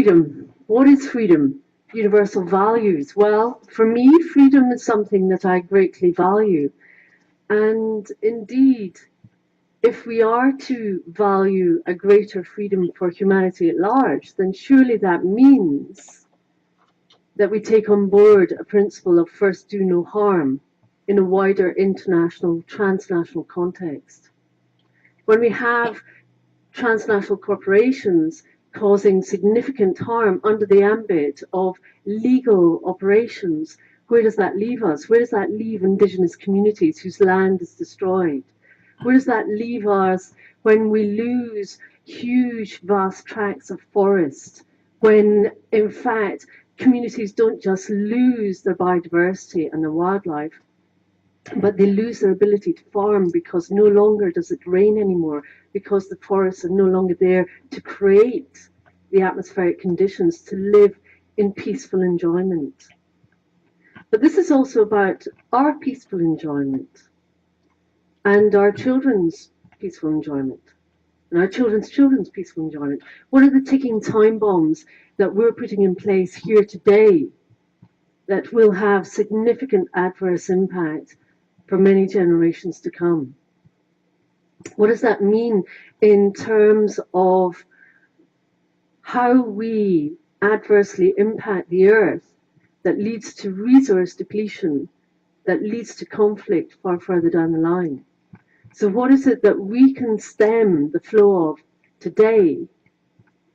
Freedom. What is freedom? Universal values. Well, for me, freedom is something that I greatly value. And indeed, if we are to value a greater freedom for humanity at large, then surely that means that we take on board a principle of first do no harm in a wider international, transnational context. When we have transnational corporations causing significant harm under the ambit of legal operations, where does that leave us? Where does that leave Indigenous communities whose land is destroyed? Where does that leave us when we lose huge, vast tracts of forest? When, in fact, communities don't just lose their biodiversity and their wildlife, but they lose their ability to farm because no longer does it rain anymore, because the forests are no longer there to create the atmospheric conditions to live in peaceful enjoyment. But this is also about our peaceful enjoyment and our children's peaceful enjoyment and our children's peaceful enjoyment. What are the ticking time bombs that we're putting in place here today that will have significant adverse impact for many generations to come? What does that mean in terms of how we adversely impact the earth that leads to resource depletion, that leads to conflict far further down the line? So what is it that we can stem the flow of today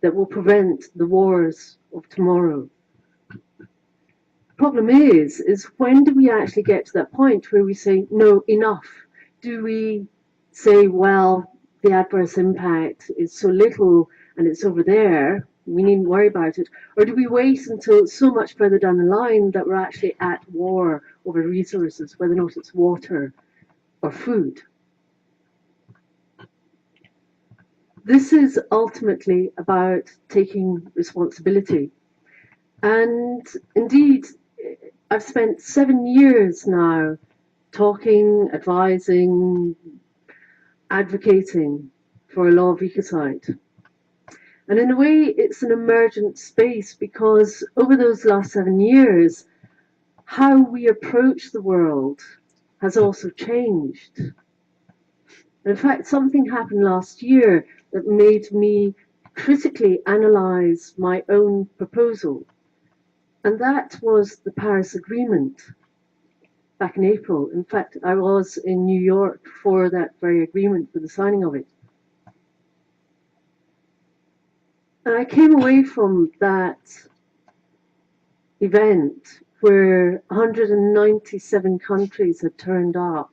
that will prevent the wars of tomorrow? Problem is when do we actually get to that point where we say, no, enough? Do we say, well, the adverse impact is so little and it's over there, we needn't worry about it? Or do we wait until it's so much further down the line that we're actually at war over resources, whether or not it's water or food? This is ultimately about taking responsibility. And indeed, I've spent 7 years now talking, advising, advocating for a law of ecocide. And in a way, it's an emergent space because over those last 7 years, how we approach the world has also changed. In fact, something happened last year that made me critically analyze my own proposal. And that was the Paris Agreement back in April. In fact, I was in New York for that very agreement, for the signing of it. And I came away from that event where 197 countries had turned up,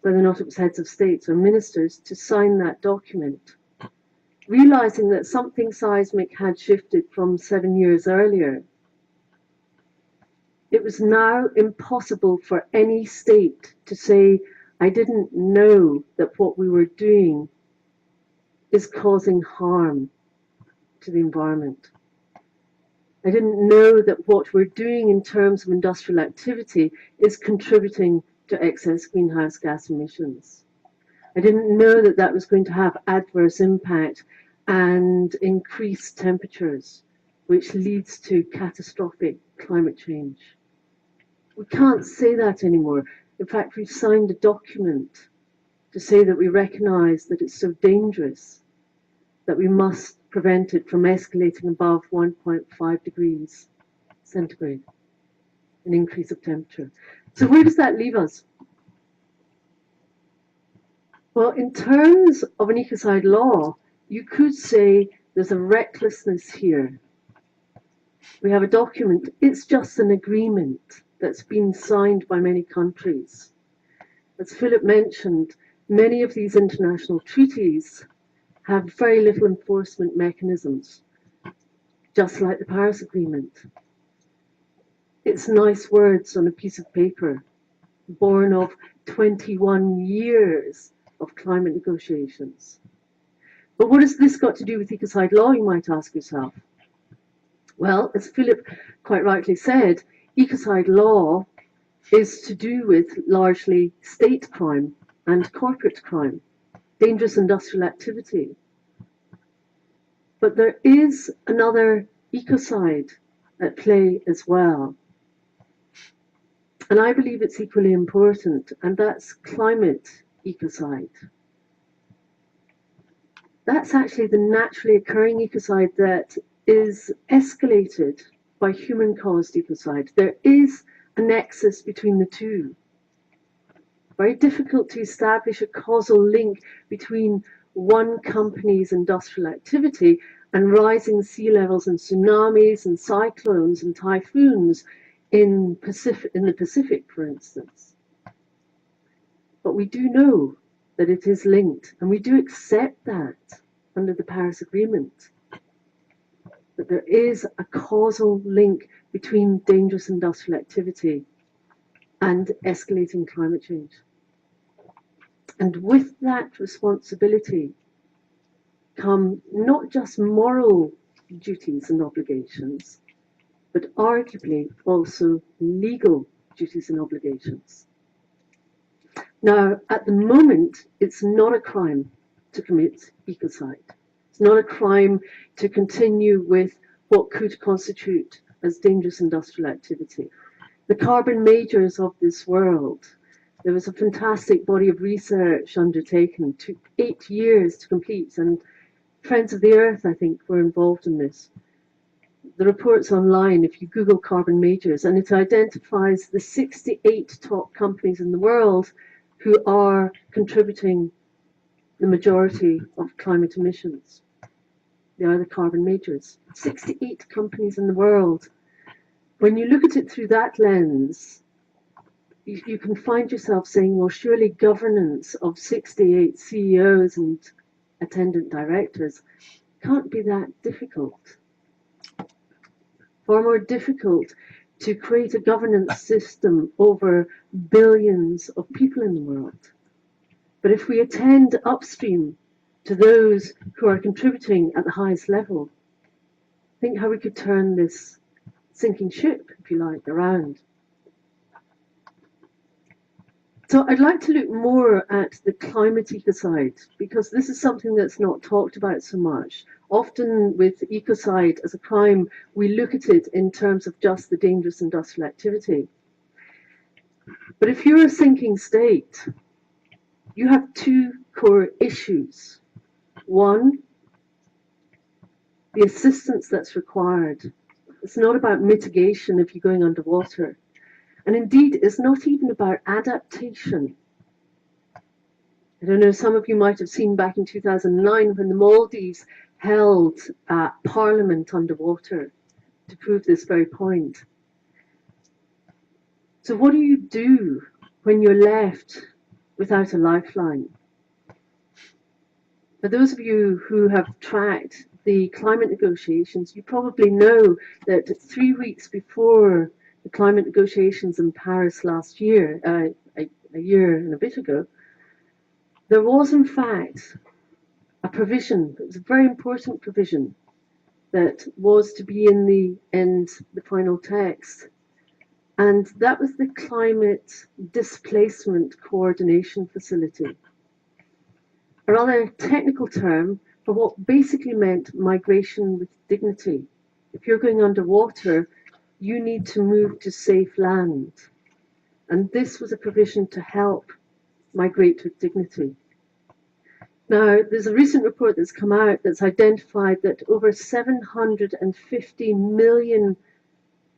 whether or not it was heads of states or ministers, to sign that document, realizing that something seismic had shifted from 7 years earlier. It was now impossible for any state to say, I didn't know that what we were doing is causing harm to the environment. I didn't know that what we're doing in terms of industrial activity is contributing to excess greenhouse gas emissions. I didn't know that that was going to have adverse impact and increased temperatures, which leads to catastrophic climate change. We can't say that anymore. In fact, we've signed a document to say that we recognize that it's so dangerous that we must prevent it from escalating above 1.5 degrees centigrade, an increase of temperature. So where does that leave us? Well, in terms of an ecocide law, you could say there's a recklessness here. We have a document, it's just an agreement that's been signed by many countries. As Philip mentioned, many of these international treaties have very little enforcement mechanisms, just like the Paris Agreement. It's nice words on a piece of paper, born of 21 years of climate negotiations. But what has this got to do with ecocide law, you might ask yourself? Well, as Philip quite rightly said, ecocide law is to do with largely state crime and corporate crime, dangerous industrial activity. But there is another ecocide at play as well. And I believe it's equally important, and that's climate ecocide. That's actually the naturally occurring ecocide that is escalated by human-caused ecocide. There is a nexus between the two. Very difficult to establish a causal link between one company's industrial activity and rising sea levels and tsunamis and cyclones and typhoons in the Pacific, for instance. But we do know that it is linked, and we do accept that under the Paris Agreement, that there is a causal link between dangerous industrial activity and escalating climate change. And with that responsibility come not just moral duties and obligations, but arguably also legal duties and obligations. Now, at the moment, it's not a crime to commit ecocide. It's not a crime to continue with what could constitute as dangerous industrial activity. The carbon majors of this world, there was a fantastic body of research undertaken, took 8 years to complete, and Friends of the Earth, I think, were involved in this. The report's online if you Google carbon majors, and it identifies the 68 top companies in the world who are contributing the majority of climate emissions. They are the carbon majors. 68 companies in the world. When you look at it through that lens, you can find yourself saying, well, surely governance of 68 CEOs and attendant directors can't be that difficult. Far more difficult to create a governance system over billions of people in the world. But if we attend upstream to those who are contributing at the highest level, think how we could turn this sinking ship, if you like, around. So I'd like to look more at the climate ecocide, because this is something that's not talked about so much. Often with ecocide as a crime, we look at it in terms of just the dangerous industrial activity. But if you're a sinking state, you have two core issues. One, the assistance that's required. It's not about mitigation if you're going underwater. And indeed, it's not even about adaptation. I don't know, some of you might have seen back in 2009 when the Maldives held parliament underwater to prove this very point. So what do you do when you're left without a lifeline? For those of you who have tracked the climate negotiations, you probably know that 3 weeks before the climate negotiations in Paris last year, a year and a bit ago, there was in fact a provision, it was a very important provision, that was to be in the final text. And that was the Climate Displacement Coordination Facility. A rather technical term for what basically meant migration with dignity. If you're going underwater, you need to move to safe land. And this was a provision to help migrate with dignity. Now, there's a recent report that's come out that's identified that over 750 million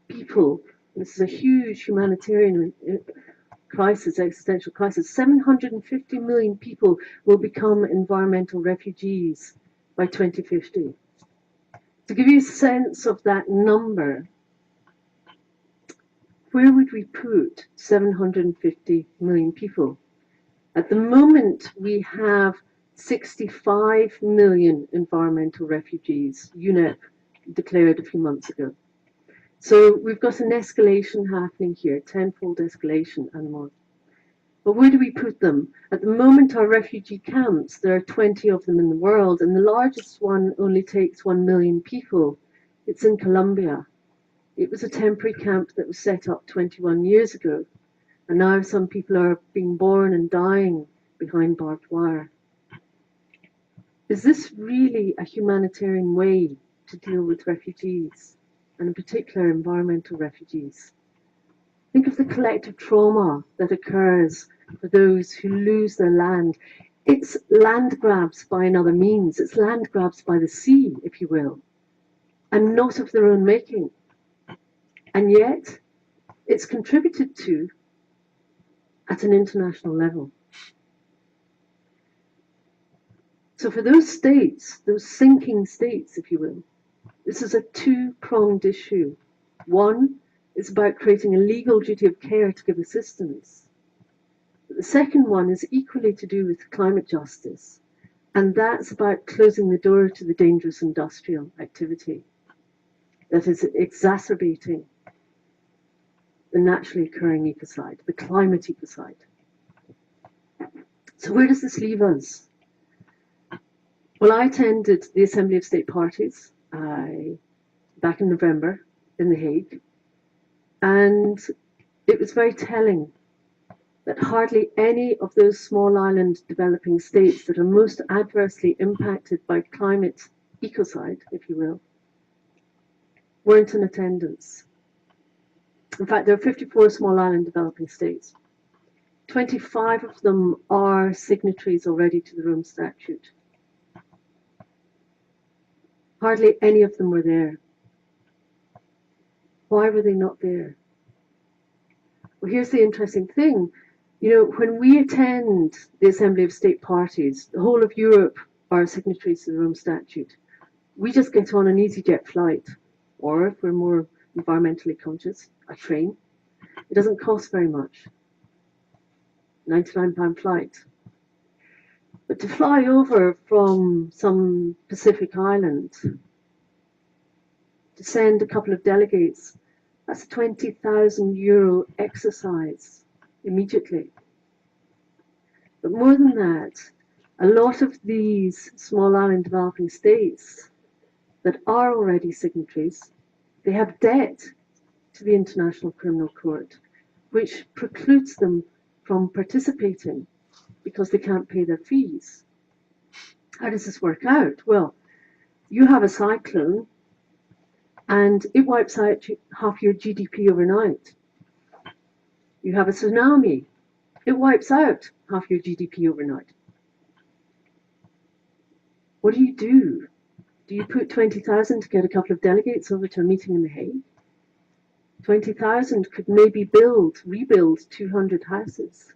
people, this is a huge humanitarian crisis, existential crisis, 750 million people will become environmental refugees by 2050. To give you a sense of that number, where would we put 750 million people? At the moment, we have 65 million environmental refugees, UNEP declared a few months ago. So we've got an escalation happening here, tenfold escalation and more. But where do we put them? At the moment, our refugee camps, there are 20 of them in the world, and the largest one only takes 1 million people. It's in Colombia. It was a temporary camp that was set up 21 years ago, and now some people are being born and dying behind barbed wire. Is this really a humanitarian way to deal with refugees, and in particular environmental refugees. Think of the collective trauma that occurs for those who lose their land. It's land grabs by another means. It's land grabs by the sea, if you will, and not of their own making. And yet, it's contributed to at an international level. So for those states, those sinking states, if you will, this is a two-pronged issue. One is about creating a legal duty of care to give assistance. But the second one is equally to do with climate justice, and that's about closing the door to the dangerous industrial activity that is exacerbating the naturally occurring ecocide, the climate ecocide. So where does this leave us? Well, I attended the Assembly of State Parties back in November in The Hague, and it was very telling that hardly any of those small island developing states that are most adversely impacted by climate ecocide, if you will, weren't in attendance. In fact, there are 54 small island developing states. 25 of them are signatories already to the Rome Statute. Hardly any of them were there. Why were they not there? Well, here's the interesting thing. You know, when we attend the Assembly of State Parties, the whole of Europe are signatories to the Rome Statute. We just get on an EasyJet flight, or if we're more environmentally conscious, a train. It doesn't cost very much. £99 flight. But to fly over from some Pacific island, to send a couple of delegates, that's a €20,000 exercise immediately. But more than that, a lot of these small island developing states that are already signatories, they have debt to the International Criminal Court, which precludes them from participating because they can't pay their fees. How does this work out? Well, you have a cyclone and it wipes out half your GDP overnight. You have a tsunami, it wipes out half your GDP overnight. What do? Do you put 20,000 to get a couple of delegates over to a meeting in The Hague? 20,000 could maybe rebuild 200 houses.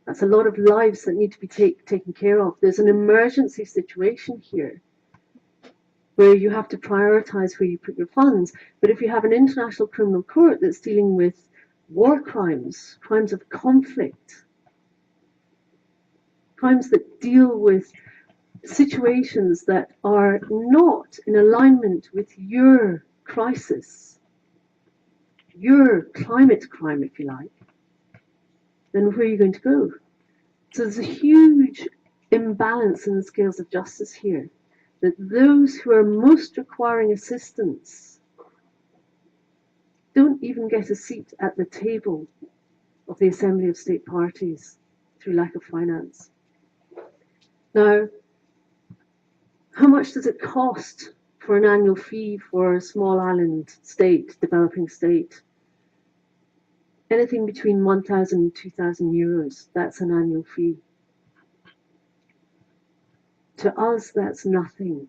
That's a lot of lives that need to be taken care of. There's an emergency situation here where you have to prioritize where you put your funds. But if you have an international criminal court that's dealing with war crimes, crimes of conflict, crimes that deal with situations that are not in alignment with your crisis, your climate crime, if you like, then where are you going to go? So there's a huge imbalance in the scales of justice here, that those who are most requiring assistance don't even get a seat at the table of the Assembly of State Parties through lack of finance. Now, how much does it cost for an annual fee for a small island state, developing state? Anything between 1,000 and 2,000 euros, that's an annual fee. To us, that's nothing.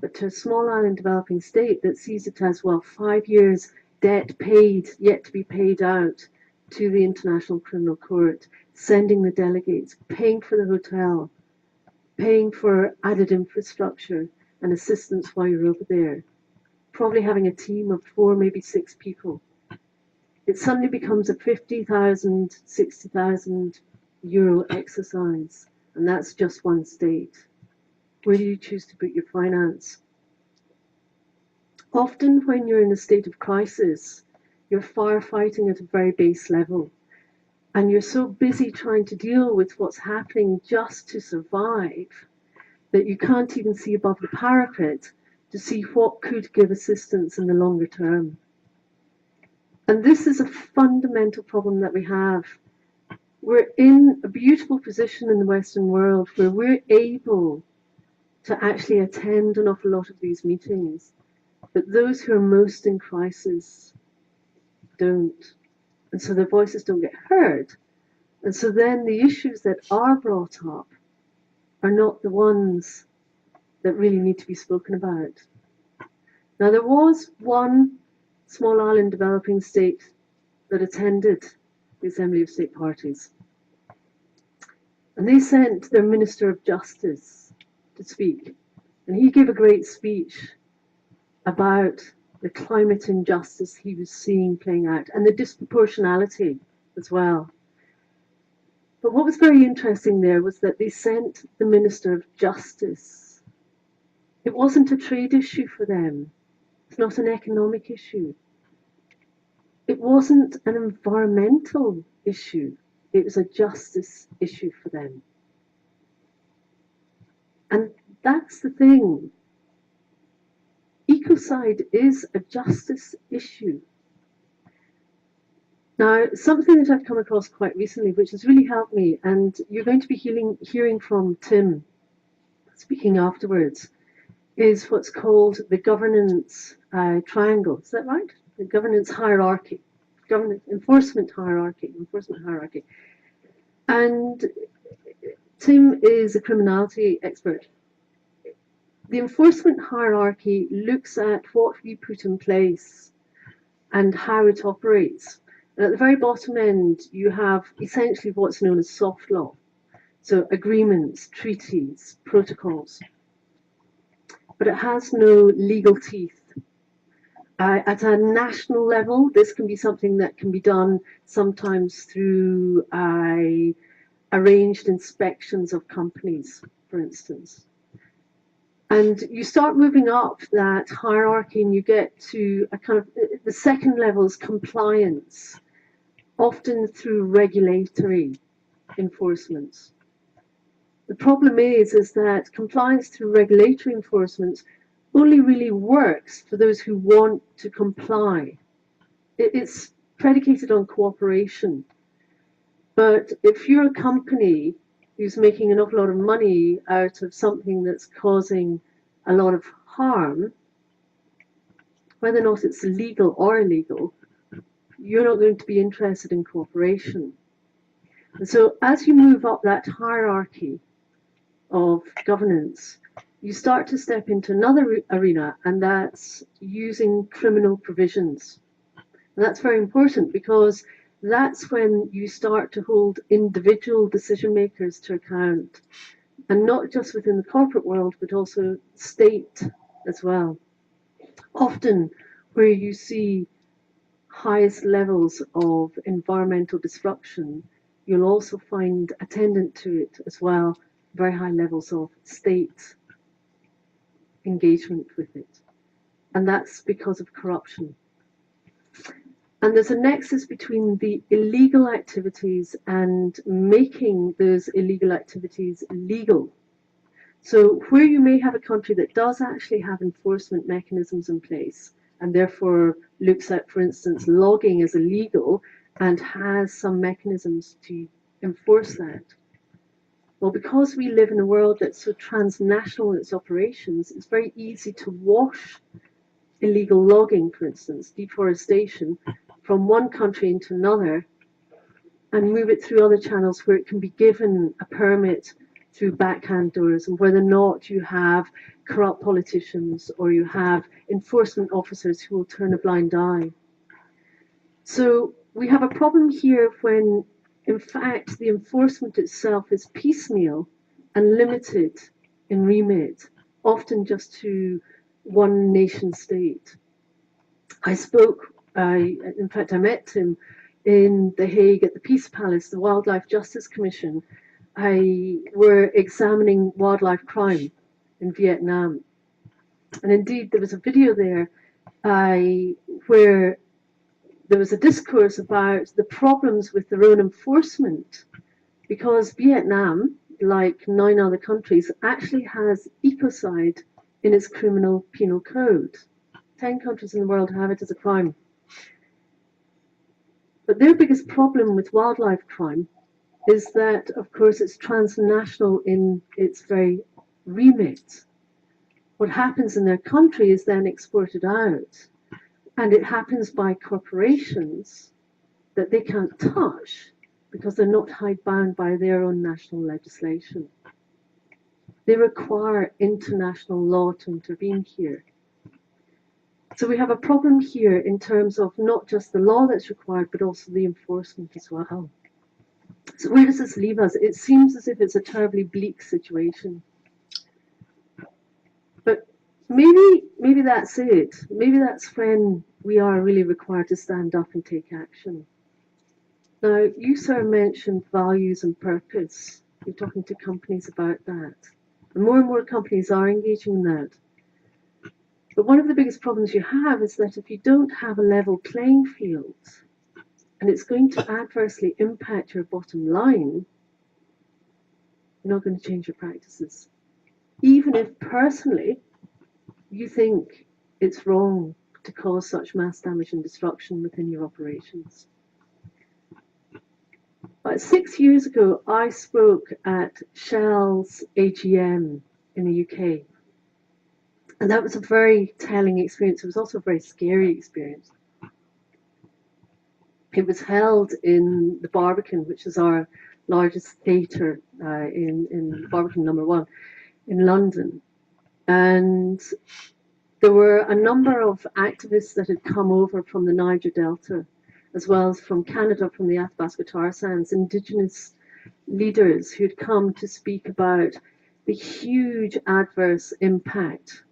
But to a small island developing state that sees it as, well, 5 years debt paid, yet to be paid out to the International Criminal Court, sending the delegates, paying for the hotel, paying for added infrastructure and assistance while you're over there, probably having a team of 4, maybe 6 people. It suddenly becomes a 50,000, 60,000 euro exercise, and that's just one state. Where do you choose to put your finance? Often when you're in a state of crisis, you're firefighting at a very base level, and you're so busy trying to deal with what's happening just to survive that you can't even see above the parapet to see what could give assistance in the longer term. And this is a fundamental problem that we have. We're in a beautiful position in the Western world where we're able to actually attend an awful lot of these meetings. But those who are most in crisis don't. And so their voices don't get heard. And so then the issues that are brought up are not the ones that really need to be spoken about. Now, there was one small island developing state that attended the Assembly of State Parties. And they sent their Minister of Justice to speak. And he gave a great speech about the climate injustice he was seeing playing out and the disproportionality as well. But what was very interesting there was that they sent the Minister of Justice. It wasn't a trade issue for them. It's not an economic issue. It wasn't an environmental issue. It was a justice issue for them. And that's the thing. Ecocide is a justice issue. Now, something that I've come across quite recently, which has really helped me, and you're going to be hearing from Tim speaking afterwards, is what's called the governance triangle. Is that right? The governance hierarchy, enforcement hierarchy. And Tim is a criminality expert. The enforcement hierarchy looks at what we put in place and how it operates. And at the very bottom end, you have essentially what's known as soft law. So agreements, treaties, protocols. But it has no legal teeth. At a national level, this can be something that can be done sometimes through arranged inspections of companies, for instance. And you start moving up that hierarchy and you get to a kind of the second level is compliance, often through regulatory enforcement. The problem is that compliance through regulatory enforcement only really works for those who want to comply. It's predicated on cooperation. But if you're a company who's making an awful lot of money out of something that's causing a lot of harm, whether or not it's legal or illegal, you're not going to be interested in cooperation. And so as you move up that hierarchy of governance, you start to step into another arena, and that's using criminal provisions. And that's very important because that's when you start to hold individual decision makers to account, and not just within the corporate world, but also state as well. Often where you see highest levels of environmental disruption, you'll also find attendant to it as well, very high levels of state engagement with it. And that's because of corruption. And there's a nexus between the illegal activities and making those illegal activities legal. So where you may have a country that does actually have enforcement mechanisms in place and therefore looks at, for instance, logging as illegal and has some mechanisms to enforce that. Well, because we live in a world that's so transnational in its operations, it's very easy to wash illegal logging, for instance, deforestation, from one country into another and move it through other channels where it can be given a permit through backhand doors, and whether or not you have corrupt politicians or you have enforcement officers who will turn a blind eye. So we have a problem here when, in fact, the enforcement itself is piecemeal and limited in remit, often just to one nation state. I met him in The Hague at the Peace Palace, the Wildlife Justice Commission. Were examining wildlife crime in Vietnam. And indeed, there was a video there where there was a discourse about the problems with their own enforcement, because Vietnam, like 9 other countries, actually has ecocide in its criminal penal code. 10 countries in the world have it as a crime. But their biggest problem with wildlife crime is that, of course, it's transnational in its very remit. what happens in their country is then exported out, and it happens by corporations that they can't touch because they're not hidebound by their own national legislation. They require international law to intervene here. So we have a problem here in terms of not just the law that's required, but also the enforcement as well. So where does this leave us? It seems as if it's a terribly bleak situation. But maybe that's it. Maybe that's when we are really required to stand up and take action. Now, you, sir, mentioned values and purpose. You're talking to companies about that. And more companies are engaging in that. But one of the biggest problems you have is that if you don't have a level playing field, and it's going to adversely impact your bottom line, you're not going to change your practices. Even if personally you think it's wrong to cause such mass damage and destruction within your operations. About 6 years ago, I spoke at Shell's AGM in the UK. And that was a very telling experience. It was also a very scary experience. It was held in the Barbican, which is our largest theatre in Barbican number 1 in London. And there were a number of activists that had come over from the Niger Delta, as well as from Canada, from the Athabasca tar sands, indigenous leaders who'd come to speak about the huge adverse impact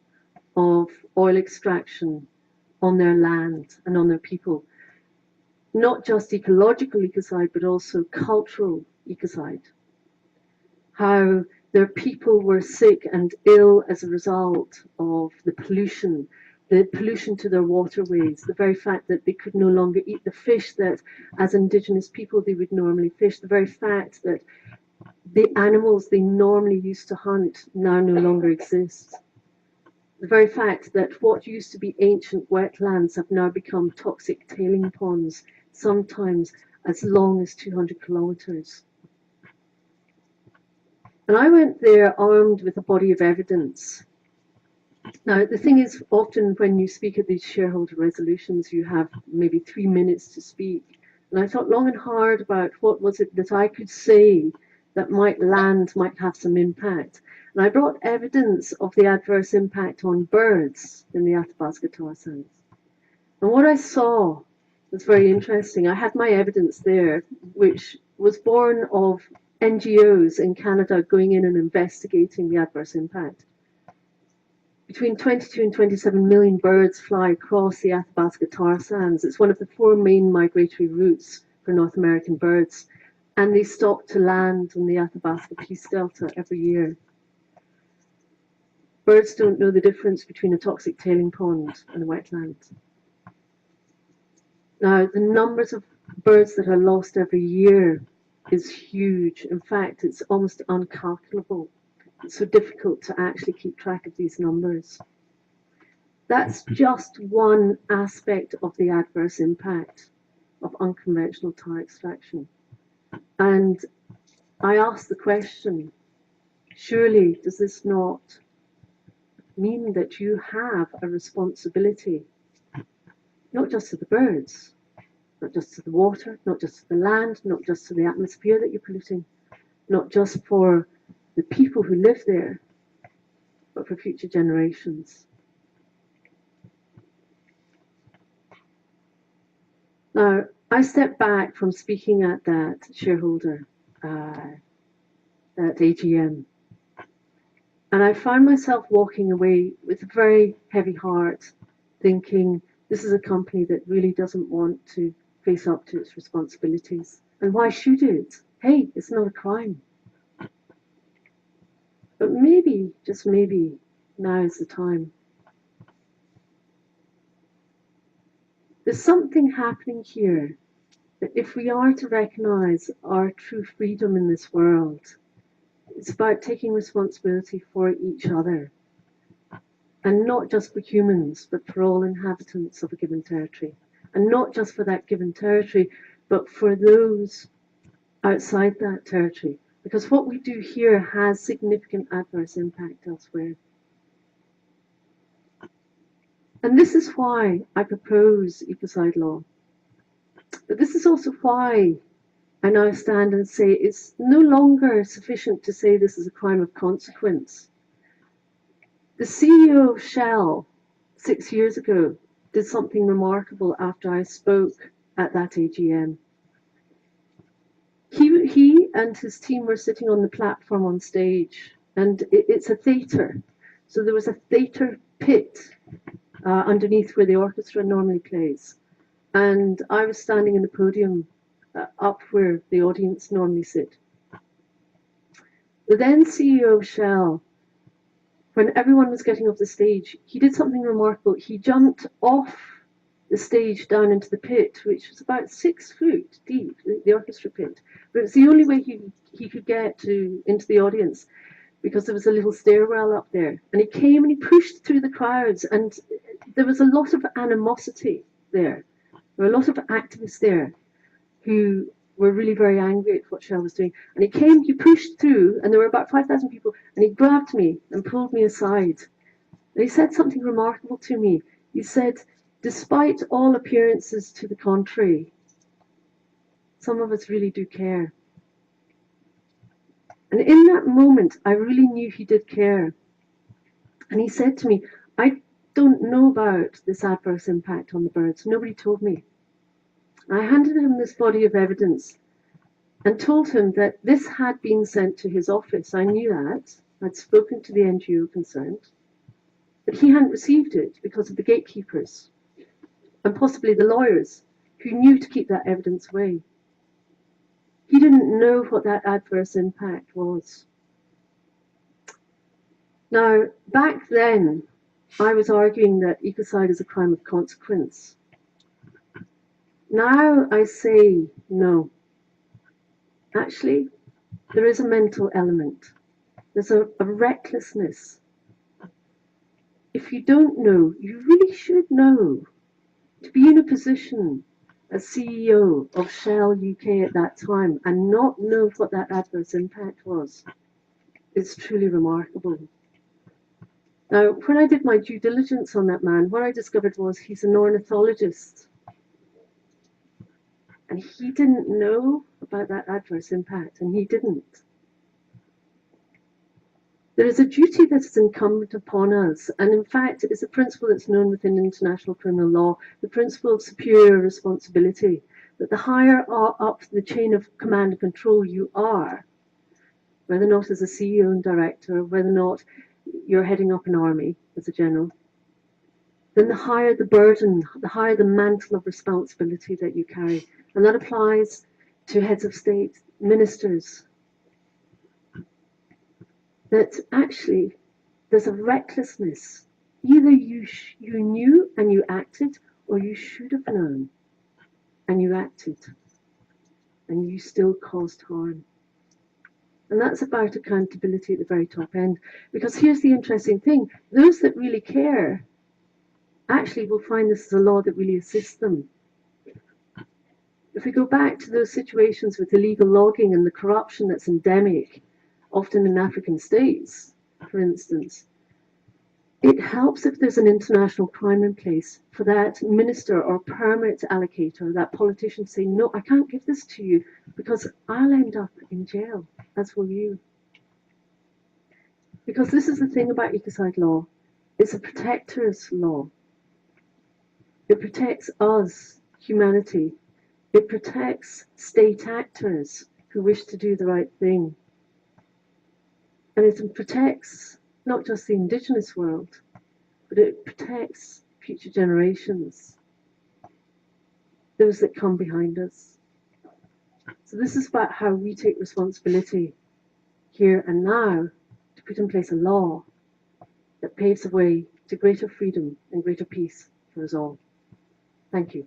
of oil extraction on their land and on their people. Not just ecological ecocide, but also cultural ecocide. How their people were sick and ill as a result of the pollution to their waterways, the very fact that they could no longer eat the fish that, as indigenous people, they would normally fish, the very fact that the animals they normally used to hunt now no longer exist. The very fact that what used to be ancient wetlands have now become toxic tailing ponds, sometimes as long as 200 kilometers. And I went there armed with a body of evidence. Now, the thing is, often when you speak at these shareholder resolutions, you have maybe 3 minutes to speak. And I thought long and hard about what was it that I could say that might have some impact. And I brought evidence of the adverse impact on birds in the Athabasca tar sands. And what I saw was very interesting. I had my evidence there, which was born of NGOs in Canada going in and investigating the adverse impact. Between 22 and 27 million birds fly across the Athabasca tar sands. It's one of the 4 main migratory routes for North American birds. And they stop to land on the Athabasca Peace Delta every year. Birds don't know the difference between a toxic tailing pond and a wetland. Now, the numbers of birds that are lost every year is huge. In fact, it's almost uncalculable. It's so difficult to actually keep track of these numbers. That's just one aspect of the adverse impact of unconventional tar extraction. And I asked the question, surely does this not mean that you have a responsibility, not just to the birds, not just to the water, not just to the land, not just to the atmosphere that you're polluting, not just for the people who live there, but for future generations. Now, I stepped back from speaking at that shareholder, at AGM, and I found myself walking away with a very heavy heart, thinking this is a company that really doesn't want to face up to its responsibilities. And why should it? Hey, it's not a crime. But maybe, just maybe, now is the time. There's something happening here that if we are to recognize our true freedom in this world, it's about taking responsibility for each other. And not just for humans, but for all inhabitants of a given territory. And not just for that given territory, but for those outside that territory. Because what we do here has significant adverse impact elsewhere. And this is why I propose ecocide law. But this is also why I now stand and say it's no longer sufficient to say this is a crime of consequence. The CEO of Shell 6 years ago did something remarkable after I spoke at that AGM. He and his team were sitting on the platform on stage, and it's a theatre. So there was a theatre pit underneath where the orchestra normally plays. And I was standing in the podium up where the audience normally sit. The then CEO of Shell, when everyone was getting off the stage, he did something remarkable. He jumped off the stage down into the pit, which was about 6 foot deep, the orchestra pit. But it was the only way he could get into the audience, because there was a little stairwell up there. And he came and he pushed through the crowds, and there was a lot of animosity there. There were a lot of activists there who were really very angry at what Shell was doing. And he came, he pushed through, and there were about 5,000 people, and he grabbed me and pulled me aside. And he said something remarkable to me. He said, despite all appearances to the contrary, some of us really do care. And in that moment, I really knew he did care. And he said to me, I don't know about this adverse impact on the birds. Nobody told me. I handed him this body of evidence and told him that this had been sent to his office. I knew that. I'd spoken to the NGO concerned. But he hadn't received it because of the gatekeepers and possibly the lawyers who knew to keep that evidence away. He didn't know what that adverse impact was. Now, back then, I was arguing that ecocide is a crime of consequence. Now I say no. Actually, there is a mental element. There's a recklessness. If you don't know, you really should know. To be in a position as CEO of Shell UK at that time and not know what that adverse impact was, is truly remarkable. Now, when I did my due diligence on that man, what I discovered was he's an ornithologist. And he didn't know about that adverse impact, and he didn't. There is a duty that is incumbent upon us, and in fact, it is a principle that's known within international criminal law, the principle of superior responsibility, that the higher up the chain of command and control you are, whether or not as a CEO and director, whether or not you're heading up an army as a general, then the higher the burden, the higher the mantle of responsibility that you carry. And that applies to heads of state, ministers. That actually there's a recklessness. Either you knew and you acted, or you should have known and you acted, and you still caused harm. And that's about accountability at the very top end. Because here's the interesting thing. Those that really care actually will find this is a law that really assists them. If we go back to those situations with illegal logging and the corruption that's endemic, often in African states, for instance, it helps if there's an international crime in place for that minister or permit allocator, that politician to say, no, I can't give this to you because I'll end up in jail, as will you. Because this is the thing about ecocide law. It's a protector's law. It protects us, humanity. It protects state actors who wish to do the right thing. And it protects not just the indigenous world, but it protects future generations, those that come behind us. So this is about how we take responsibility here and now to put in place a law that paves the way to greater freedom and greater peace for us all. Thank you.